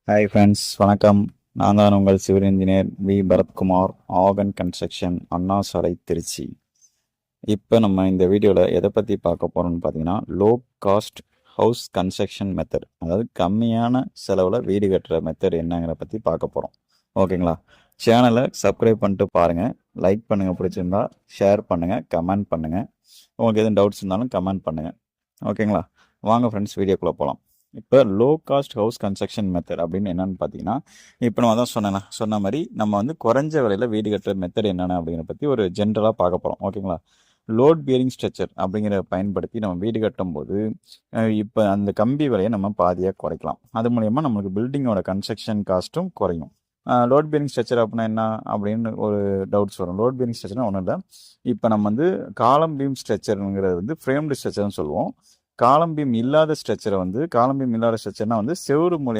Hi friends, வணக்கம். நான் தான் உங்கள் civil engineer V Bharathkumar, Aagan construction, Anna Salai, Trichy. இப்போ நம்ம இந்த வீடியோவில் எதை பற்றி பார்க்க போகிறோம்னு பார்த்தீங்கன்னா, low cost house construction method, அதாவது கம்மியான செலவில் வீடு கட்டுற மெத்தட் என்னங்கிற பற்றி பார்க்க போகிறோம். ஓகேங்களா? சேனலை சப்ஸ்கிரைப் பண்ணிட்டு பாருங்கள், லைக் பண்ணுங்கள், பிடிச்சிருந்தா ஷேர் பண்ணுங்கள், கமெண்ட் பண்ணுங்கள். உங்களுக்கு எதுவும் டவுட்ஸ் இருந்தாலும் கமெண்ட் பண்ணுங்கள். ஓகேங்களா? வாங்க ஃப்ரெண்ட்ஸ், வீடியோக்குள்ளே போகலாம். இப்போ low cost house construction method அப்படின்னு என்னென்னு பார்த்தீங்கன்னா, இப்போ நம்ம தான் சொன்ன மாதிரி நம்ம வந்து குறைஞ்ச விலையில் வீடு கட்டுற மெத்தட் என்னென்ன அப்படிங்கிற பற்றி ஒரு ஜென்ரலாக பார்க்க போகிறோம். ஓகேங்களா? லோட் பியரிங் ஸ்ட்ரக்சர் அப்படிங்கிற பயன்படுத்தி நம்ம வீடு கட்டும்போது இப்போ அந்த கம்பி விலையை நம்ம பாதியாக குறைக்கலாம். அது மூலயமா நம்மளுக்கு பில்டிங்கோட கன்ஸ்ட்ரக்ஷன் காஸ்ட்டும் குறையும். லோட் பியரிங் ஸ்ட்ரக்சர் அப்படின்னா என்ன அப்படின்னு ஒரு டவுட்ஸ் வரும். லோட் பியரிங் ஸ்ட்ரக்சர்னா ஒன்றும் இல்லை. இப்போ நம்ம வந்து காலம் பீம் ஸ்ட்ரக்சருங்கிறது வந்து ஃப்ரேம்டு ஸ்ட்ரக்சர்னு சொல்லுவோம். காலம் பீம் இல்லாத ஸ்ட்ரக்சர்னா வந்து செவுறு மூலியமா